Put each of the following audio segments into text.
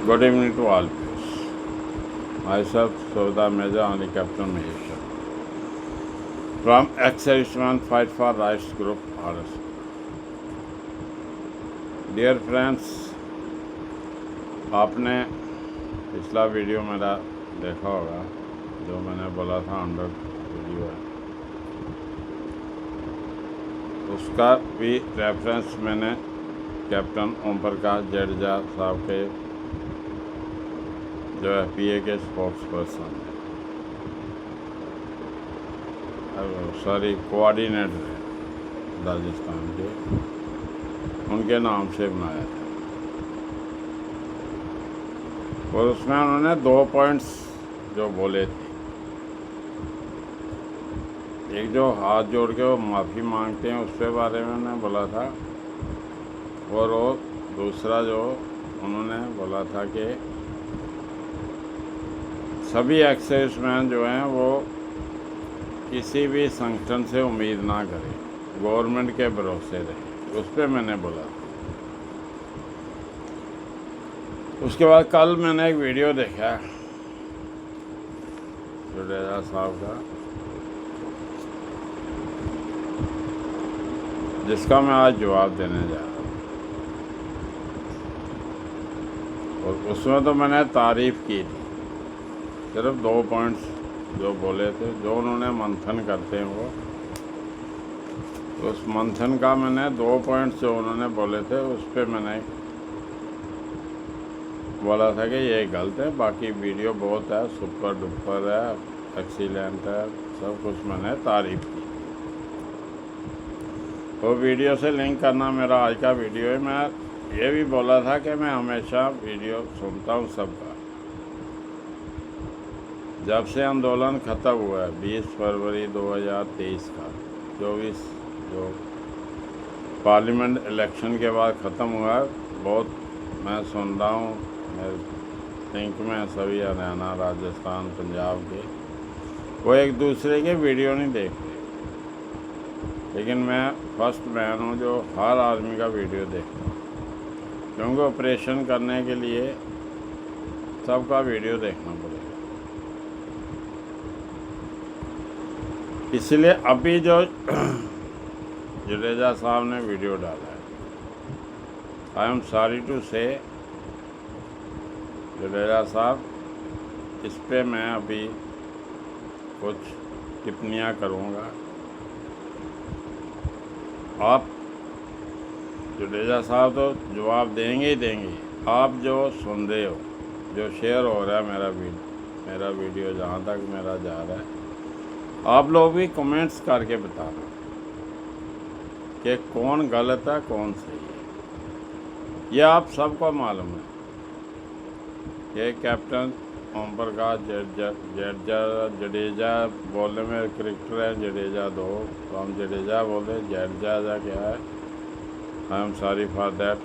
Good evening to all viewers. Myself, Sovda Meza, only Captain Mahesh from Ex-Serviceman Fight for Rights Group, RS. Dear friends, आपने पिछला video मेरा देखा होगा जो मैंने बोला था अंडर वीडियो है, उसका भी रेफरेंस मैंने कैप्टन ओम प्रकाश जडेजा साहब के जो FPA के स्पोक्स पर्सन कोऑर्डिनेटर है राजस्थान के, उनके नाम से बनाया था। और उसमें उन्होंने 2 पॉइंट्स जो बोले थे, एक जो हाथ जोड़ के वो माफ़ी मांगते हैं उसके बारे में उन्होंने बोला था, और वो दूसरा जो उन्होंने बोला था कि सभी एक्साइजमैन जो हैं वो किसी भी संगठन से उम्मीद ना करें, गवर्नमेंट के भरोसे रहे, उस पर मैंने बोला। उसके बाद कल मैंने एक वीडियो देखा जडेजा साहब का, जिसका मैं आज जवाब देने जा रहा हूँ। और उसमें तो मैंने तारीफ़ की थी, सिर्फ 2 पॉइंट्स जो बोले थे, जो उन्होंने मंथन करते हैं वो, उस मंथन का मैंने 2 पॉइंट्स जो उन्होंने बोले थे उस पर मैंने बोला था कि ये गलत है, बाकी वीडियो बहुत है, सुपर डुपर है, एक्सीलेंट है, सब कुछ मैंने तारीफ़ की। वो वीडियो से लिंक करना मेरा आज का वीडियो है। मैं ये भी बोला था कि मैं हमेशा वीडियो सुनता हूँ सबका। जब से आंदोलन ख़त्म हुआ है 20 फरवरी 2023 का, 24 जो पार्लियामेंट इलेक्शन के बाद ख़त्म हुआ है, बहुत मैं सुन रहा हूँ। मेरे थिंक में सभी हरियाणा, राजस्थान, पंजाब के वो एक दूसरे के वीडियो नहीं देख रहे, लेकिन मैं फर्स्ट मैन हूँ जो हर आदमी का वीडियो देखता हूँ, क्योंकि ऑपरेशन करने के लिए सबका वीडियो देखना पड़ेगा। इसलिए अभी जो जडेजा साहब ने वीडियो डाला है, आई एम सॉरी टू से जडेजा साहब, इस पे मैं अभी कुछ टिप्पणियाँ करूँगा। आप जडेजा साहब तो जवाब देंगे ही देंगे। आप जो सुन रहे हो, जो शेयर हो रहा है मेरा वीडियो जहाँ तक मेरा जा रहा है, आप लोग भी कमेंट्स करके बताना कि कौन गलत है कौन सही है। यह आप सबको मालूम है कि कैप्टन ओम प्रकाश जडेजा बोलने में क्रिकेटर है, जडेजा 2, तो हम जडेजा बोले, जडेजा क्या है, I am sorry for that,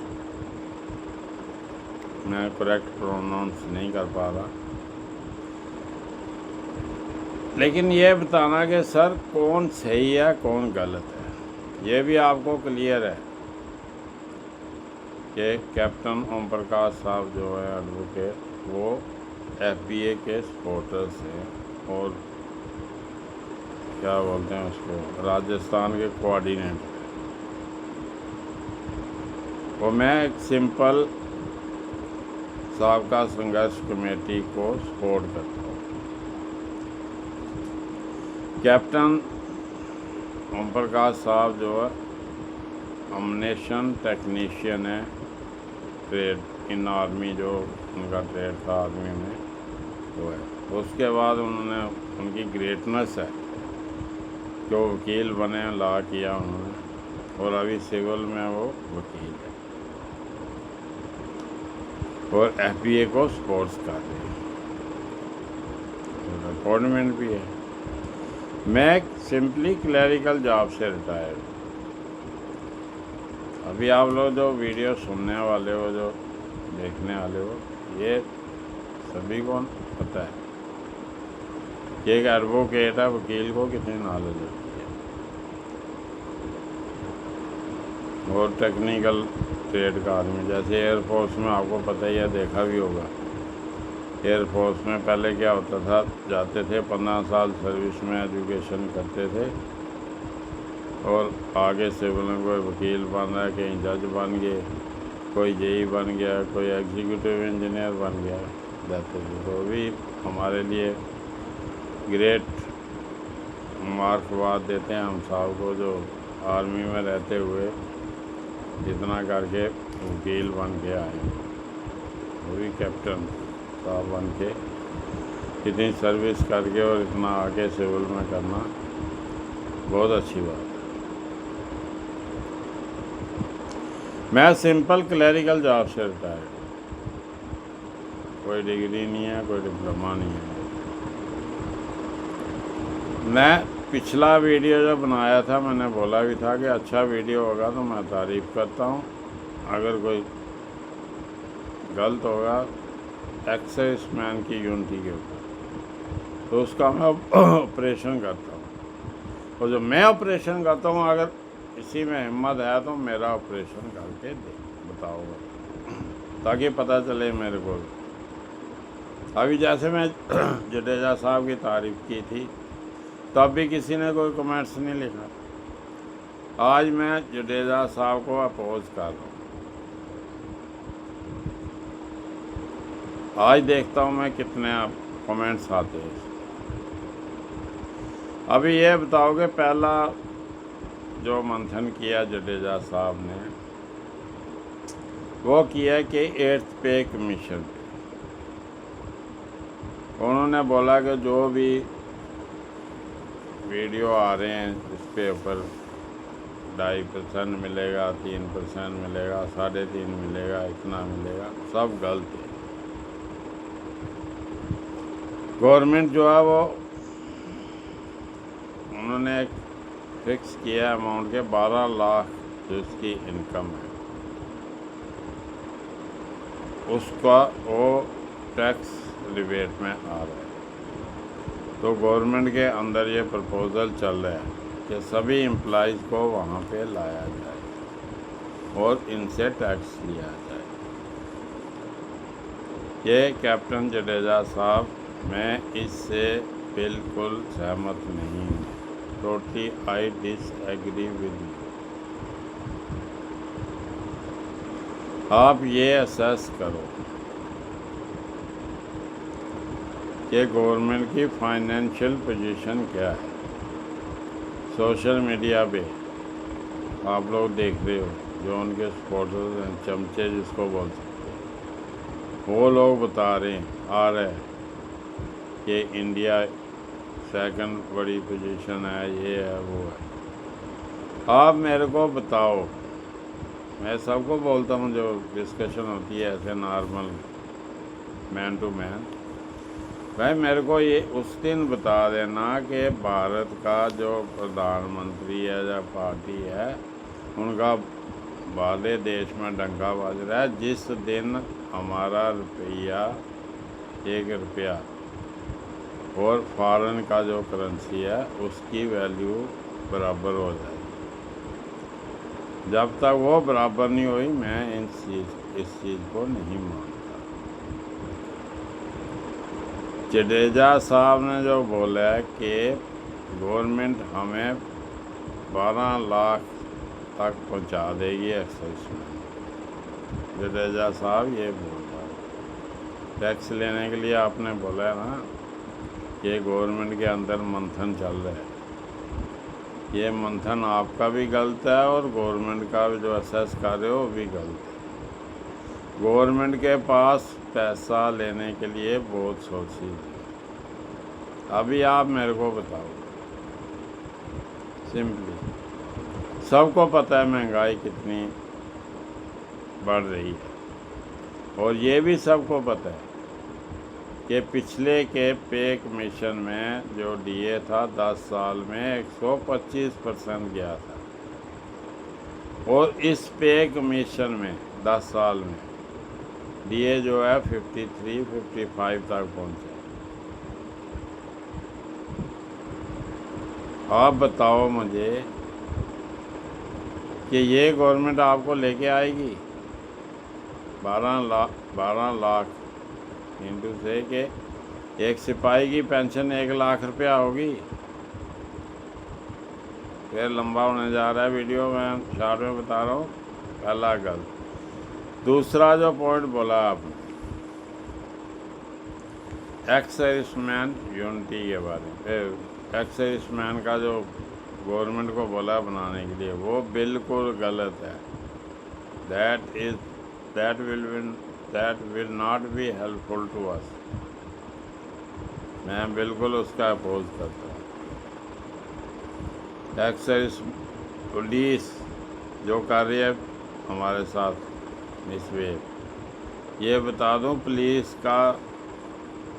मैं करेक्ट प्रोनाउंस नहीं कर पा रहा। लेकिन ये बताना कि सर कौन सही है कौन गलत है, ये भी आपको क्लियर है कि कैप्टन ओम प्रकाश साहब जो है एडवोकेट, वो FPA के सपोर्टर्स हैं, और क्या बोलते हैं उसको, राजस्थान के कोऑर्डिनेटर। और मैं एक सिंपल साहब का संघर्ष कमेटी को सपोर्ट करता हूँ। कैप्टन ओम प्रकाश साहब जो है अमनेशन टेक्नीशियन है, ट्रेड इन आर्मी, जो उनका ट्रेड था आर्मी में वो है। उसके बाद उन्होंने, उनकी ग्रेटनेस है कि वो वकील बने, लॉ किया उन्होंने, और अभी सिविल में वो वकील है और FPA को सपोर्ट्स कर रहे हैं, अपॉइंटमेंट भी है। मैं सिंपली क्लरिकल जॉब से रिटायर्ड हूँ। अभी आप लोग जो वीडियो सुनने वाले हो, जो देखने वाले हो, ये सभी को पता है कि एक एडवोकेट है, वकील को कितनी नॉलेज होती है। और टेक्निकल ट्रेड का आदमी, जैसे एयरफोर्स में आपको पता ही है, देखा भी होगा। एयरफोर्स में पहले क्या होता था, जाते थे 15 साल सर्विस में एजुकेशन करते थे और आगे सिविल में कोई वकील बन रहा है, कहीं जज बन गए, कोई जेई बन गया, कोई एग्जीक्यूटिव इंजीनियर बन गया, जाते थे। तो भी हमारे लिए ग्रेट मुबारकबाद देते हैं हम साहब को, जो आर्मी में रहते हुए इतना करके वकील बन के आए, वो भी कैप्टन साहब बन के, इतनी सर्विस करके और इतना आगे सिविल में करना बहुत अच्छी बात है। मैं सिंपल क्लरिकल जॉब से रिटायर्ड, कोई डिग्री नहीं है, कोई डिप्लोमा नहीं है। मैं पिछला वीडियो जो बनाया था, मैंने बोला भी था कि अच्छा वीडियो होगा तो मैं तारीफ़ करता हूँ, अगर कोई गलत होगा एक्सेस मैन की यूनिटी के ऊपर तो उसका मैं ऑपरेशन करता हूँ। और जो मैं ऑपरेशन करता हूँ, अगर इसी में हिम्मत है तो मेरा ऑपरेशन करके दे बताओगे, ताकि पता चले मेरे को। अभी जैसे मैं जडेजा साहब की तारीफ़ की थी, तब भी किसी ने कोई कमेंट्स नहीं लिखा। आज मैं जडेजा साहब को अपोज कर रहा हूँ। आज देखता हूँ मैं कितने कमेंट्स आते हैं। अभी ये बताओगे, पहला जो मंथन किया जडेजा साहब ने, वो किया कि 8th पे कमीशन। उन्होंने बोला कि जो भी वीडियो आ रहे हैं इस पे ऊपर 2.5% मिलेगा, 3% मिलेगा, 3.5 मिलेगा, इतना मिलेगा, सब गलत है। गवर्नमेंट जो है वो उन्होंने एक फिक्स किया अमाउंट के 12 लाख जो इसकी इनकम है, उसका वो टैक्स रिबेट में आ रहा है। तो गवर्नमेंट के अंदर ये प्रपोज़ल चल रहा है कि सभी एम्प्लॉइज़ को वहाँ पे लाया जाए और इनसे टैक्स लिया जाए। ये कैप्टन जडेजा साहब, मैं इससे बिल्कुल सहमत नहीं हूँ। Totally I disagree with you. आप ये असेस करो कि गवर्नमेंट की फाइनेंशियल पोजीशन क्या है। सोशल मीडिया पे आप लोग देख रहे हो, जो उनके सपोर्टर्स हैं, चमचे जिसको बोल सकते हैं, वो लोग बता रहे हैं, आ रहे हैं कि इंडिया सेकंड बड़ी पोजीशन है, ये है, वो है। आप मेरे को बताओ, मैं सबको बोलता हूँ जो डिस्कशन होती है ऐसे नॉर्मल मैन टू मैन, भाई मेरे को ये उस दिन बता देना कि भारत का जो प्रधानमंत्री है या पार्टी है, उनका वाले देश में डंका बज रहा है, जिस दिन हमारा रुपया 1 रुपया और फॉरेन का जो करेंसी है उसकी वैल्यू बराबर हो जाए। जब तक वो बराबर नहीं हुई, मैं इस चीज़ को नहीं मानता। जडेजा साहब ने जो बोला है कि गवर्नमेंट हमें 12 लाख तक पहुंचा देगी एक्साइज में, जडेजा साहब ये बोल रहा है। टैक्स लेने के लिए आपने बोला है ना कि गवर्नमेंट के अंदर मंथन चल रहा है। ये मंथन आपका भी गलत है और गवर्नमेंट का भी जो असेस कर रहे हो वो भी गलत है। गवर्नमेंट के पास पैसा लेने के लिए बहुत सोर्सेज है। अभी आप मेरे को बताओ, सिंपली सबको पता है महंगाई कितनी बढ़ रही है, और ये भी सबको पता है कि पिछले के पे कमीशन में जो डीए था 10 साल में 125% गया था, और इस पे कमीशन में 10 साल में डीए जो है 53-55 तक पहुंचा। आप बताओ मुझे कि ये गवर्नमेंट आपको लेके आएगी 12 लाख इंटू से कि एक सिपाही की पेंशन 1 लाख रुपया होगी। फिर लंबा होने जा रहा है वीडियो, मैं शॉर्ट में बता रहा हूँ। पहला गलत। दूसरा जो पॉइंट बोला आपने एक्स सर्विसमैन यूनिटी के बारे में, फिर एक्स सर्विसमैन का जो गवर्नमेंट को बोला बनाने के लिए, वो बिल्कुल गलत है। That will not be helpful to us. मैं बिल्कुल उसका अपोज करता हूँ। एक्स सर्विस पुलिस जो कर रही है हमारे साथ मिसबिहेव, ये बता दूँ, पुलिस का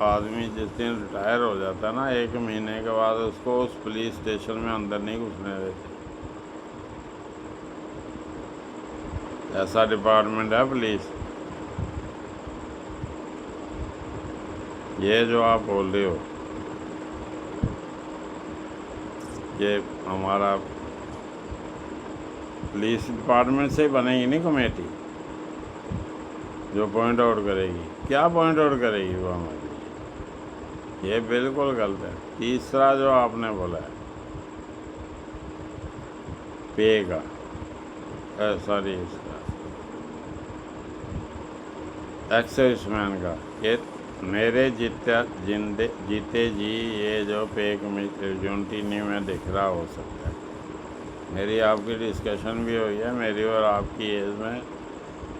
आदमी जिस दिन रिटायर हो जाता है ना, 1 महीने के बाद उसको उस पुलिस स्टेशन में अंदर नहीं घुसने देते। ऐसा डिपार्टमेंट है पुलिस। ये जो आप बोल रहे हो ये हमारा पुलिस डिपार्टमेंट से बनेगी नहीं कमेटी जो पॉइंट आउट करेगी। क्या पॉइंट आउट करेगी वो हमारी? ये बिल्कुल गलत है। तीसरा जो आपने बोला है पे का, सॉरी इसका एक्स सर्विसमैन का, ये मेरे जीते जी ये जो पे यूनिटी नहीं में दिख रहा हो सकता है। मेरी आपकी डिस्कशन भी हुई है, मेरी और आपकी एज में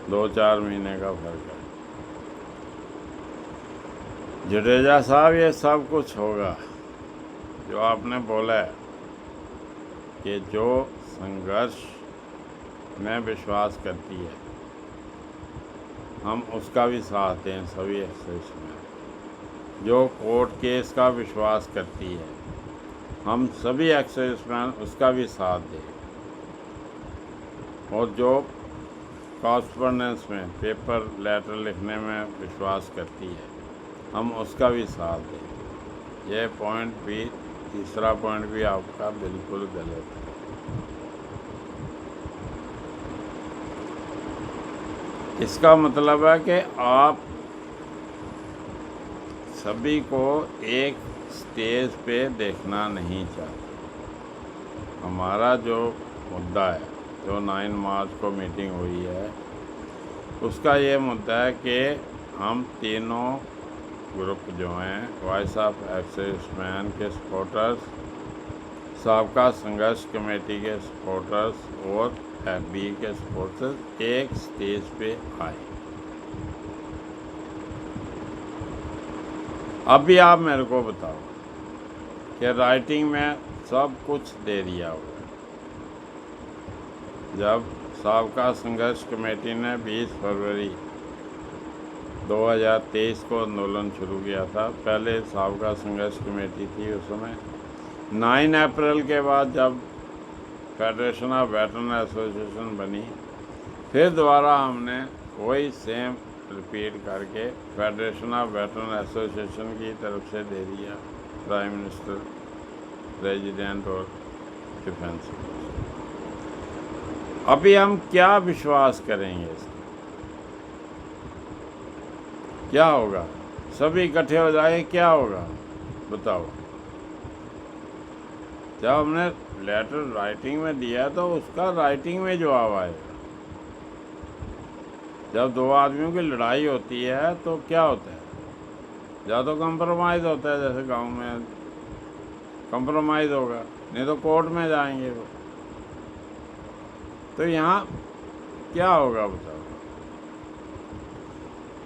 2-4 महीने का फर्क है। जडेजा साहब, ये सब कुछ होगा जो आपने बोला है कि जो संघर्ष में विश्वास करती है हम उसका भी साथ दें। सभी एक्सेस में जो कोर्ट केस का विश्वास करती है हम सभी एक्सेस में उसका भी साथ दें, और जो कॉरस्पॉन्डेंस में पेपर लेटर लिखने में विश्वास करती है हम उसका भी साथ दें। यह पॉइंट भी, तीसरा पॉइंट भी आपका बिल्कुल गलत है। इसका मतलब है कि आप सभी को एक स्टेज पे देखना नहीं चाहते। हमारा जो मुद्दा है, जो 9 मार्च को मीटिंग हुई है, उसका ये मुद्दा है कि हम तीनों ग्रुप जो हैं, वॉइस ऑफ एक्स सर्विसमैन के सपोर्टर्स, साबका संघर्ष कमेटी के सपोर्टर्स और FB के सपोर्टर्स एक स्टेज पे आए। अभी आप मेरे को बताओ कि राइटिंग में सब कुछ दे दिया होगा। जब साबका संघर्ष कमेटी ने 20 फरवरी 2023 को आंदोलन शुरू किया था, पहले साबका संघर्ष कमेटी थी उस समय। 9 अप्रैल के बाद जब फेडरेशन ऑफ वेटरन एसोसिएशन बनी, फिर दोबारा हमने वही सेम रिपीट करके फेडरेशन ऑफ वेटरन एसोसिएशन की तरफ से दे दिया, प्राइम मिनिस्टर, प्रेसिडेंट और डिफेंस। अभी हम क्या विश्वास करेंगे इसमें? क्या होगा? सभी इकट्ठे हो जाए, क्या होगा बताओ? जब हमने लेटर राइटिंग में दिया तो उसका राइटिंग में जवाब आएगा। जब दो आदमियों की लड़ाई होती है तो क्या होता है? या तो कंप्रोमाइज़ होता है, जैसे गांव में कंप्रोमाइज़ होगा, नहीं तो कोर्ट में जाएंगे वो। तो यहाँ क्या होगा बताओ?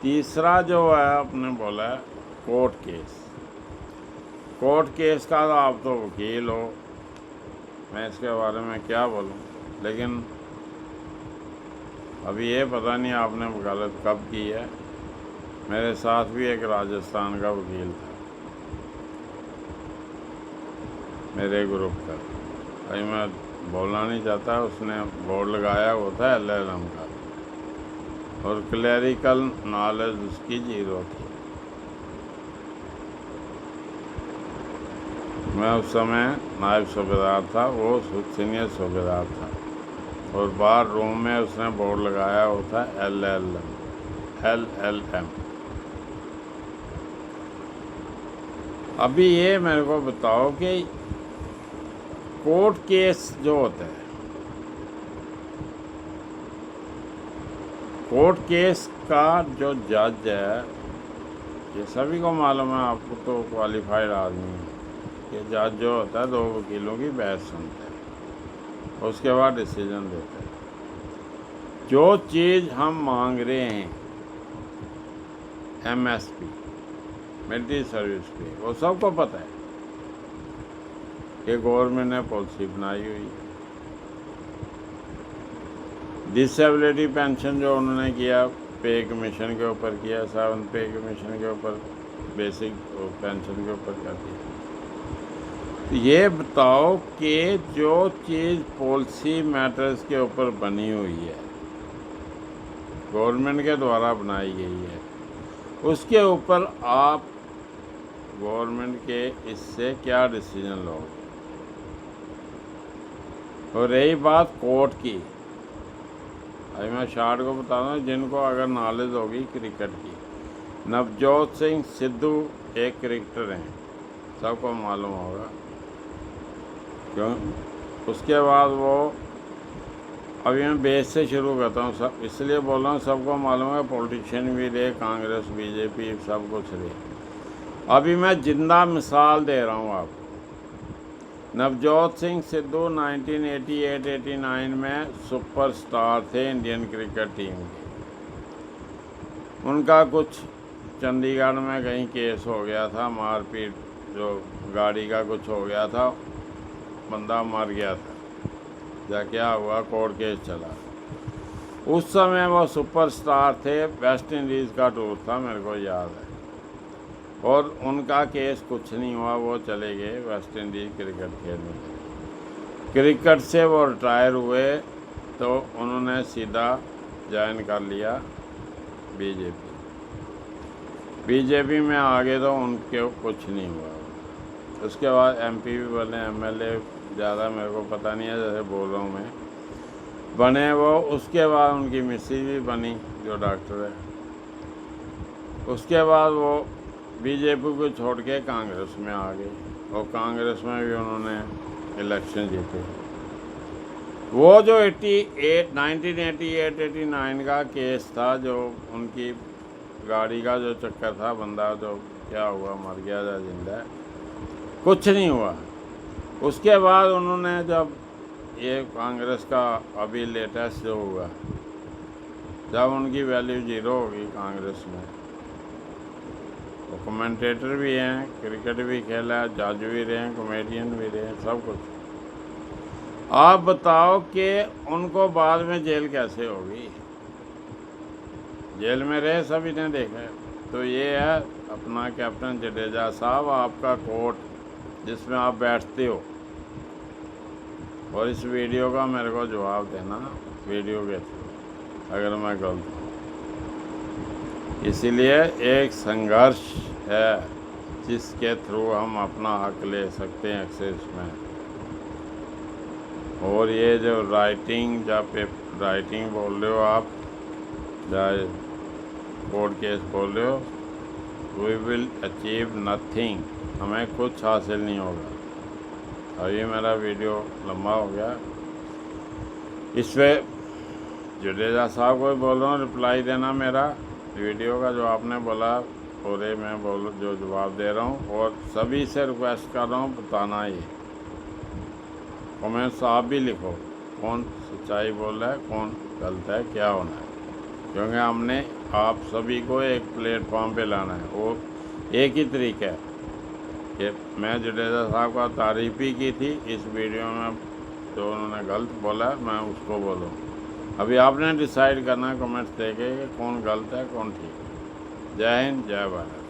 तीसरा जो है आपने बोला है कोर्ट केस। कोर्ट केस का तो आप तो वकील हो, मैं इसके बारे में क्या बोलूं, लेकिन अभी ये पता नहीं आपने वकालत कब की है। मेरे साथ भी एक राजस्थान का वकील था मेरे ग्रुप का, भाई मैं बोलना नहीं चाहता, उसने बोर्ड लगाया वो था LLM का, और क्लरिकल नॉलेज उसकी 0 थी। मैं उस समय नायब सूबेदार था, वो सीनियर सूबेदार था। और बाहर रूम में उसने बोर्ड लगाया होता है LLM। अभी ये मेरे को बताओ कि कोर्ट केस जो होता है, कोर्ट केस का जो जज है, ये सभी को मालूम है, आपको तो क्वालिफाइड आदमी है कि जज जो होता है 2 वकीलों की बहस सुनता है, उसके बाद डिसीजन देता है। जो चीज़ हम मांग रहे हैं MSP, मिलिट्री सर्विस पे, वो सबको पता है कि गवर्नमेंट ने पॉलिसी बनाई हुई है। डिसेबिलिटी पेंशन जो उन्होंने किया पे कमीशन के ऊपर किया, 7 पे कमीशन के ऊपर, बेसिक पेंशन के ऊपर क्या किया। तो ये बताओ कि जो चीज़ पॉलिसी मैटर्स के ऊपर बनी हुई है, गवर्नमेंट के द्वारा बनाई गई है, उसके ऊपर आप गवर्नमेंट के इससे क्या डिसीजन लोगे। और रही बात कोर्ट की, अभी मैं शार्ट को बता रहा हूँ, जिनको अगर नॉलेज होगी क्रिकेट की, नवजोत सिंह सिद्धू एक क्रिकेटर हैं, सबको मालूम होगा, क्यों। उसके बाद वो, अभी मैं बेस से शुरू करता हूँ, सब इसलिए बोल रहा हूँ, सबको मालूम है, पॉलिटिशियन भी रहे, कांग्रेस BJP सब कुछ रहे। अभी मैं जिंदा मिसाल दे रहा हूँ आपको। नवजोत सिंह सिद्धू 1988-89 में सुपरस्टार थे इंडियन क्रिकेट टीम के। उनका कुछ चंडीगढ़ में कहीं केस हो गया था, मारपीट, जो गाड़ी का कुछ हो गया था, बंदा मर गया था, या क्या हुआ, कोर्ट केस चला। उस समय वो सुपरस्टार थे, वेस्ट इंडीज़ का टूर था, मेरे को याद है, और उनका केस कुछ नहीं हुआ, वो चले गए वेस्ट इंडीज़ क्रिकेट खेलने के लिए। क्रिकेट से वो रिटायर हुए तो उन्होंने सीधा ज्वाइन कर लिया बीजेपी में आगे, तो उनके कुछ नहीं हुआ। उसके बाद MP भी बने, MLA ज़्यादा मेरे को पता नहीं है, जैसे बोल रहा हूँ मैं, बने वो। उसके बाद उनकी मिसेज भी बनी जो डॉक्टर है। उसके बाद वो BJP को छोड़ के कांग्रेस में आ गए, और कांग्रेस में भी उन्होंने इलेक्शन जीते। वो जो 1988-89 का केस था, जो उनकी गाड़ी का जो चक्कर था, बंदा जो क्या हुआ, मर गया या जिंदा है, कुछ नहीं हुआ। उसके बाद उन्होंने, जब ये कांग्रेस का अभी लेटेस्ट जो हुआ, जब उनकी वैल्यू 0 होगी कांग्रेस में, वो कमेंटेटर भी हैं, क्रिकेट भी खेला है, जज भी रहे हैं, कॉमेडियन भी रहे हैं, सब कुछ। आप बताओ कि उनको बाद में जेल कैसे होगी। जेल में रहे, सभी ने देखा है। तो ये है अपना कैप्टन जडेजा साहब, आपका कोर्ट जिसमें आप बैठते हो, और इस वीडियो का मेरे को जवाब देना वीडियो के थ्रू, अगर मैं गलत हूँ। इसीलिए एक संघर्ष है जिसके थ्रू हम अपना हक ले सकते हैं एक्सेस में। और ये जो राइटिंग, जब राइटिंग बोल रहे हो आप, चाहे कोर्ट केस बोल रहे हो, वी विल अचीव नथिंग, हमें कुछ हासिल नहीं होगा। अभी मेरा वीडियो लंबा हो गया, इस पर जडेजा साहब को बोल रहा हूँ रिप्लाई देना मेरा वीडियो का, जो आपने बोला पूरे मैं जो जवाब दे रहा हूँ। और सभी से रिक्वेस्ट कर रहा हूँ बताना, ये कमेंट्स आप भी लिखो, कौन सच्चाई बोल रहा है, कौन गलत है, क्या होना है, क्योंकि हमने आप सभी को एक प्लेटफॉर्म पे लाना है। और एक ही तरीका है कि मैं जडेजा साहब का तारीफ ही की थी इस वीडियो में, जो उन्होंने गलत बोला मैं उसको बोलूँ। अभी आपने डिसाइड करना है कमेंट्स देके कि कौन गलत है कौन ठीक है। जय हिंद, जय भारत।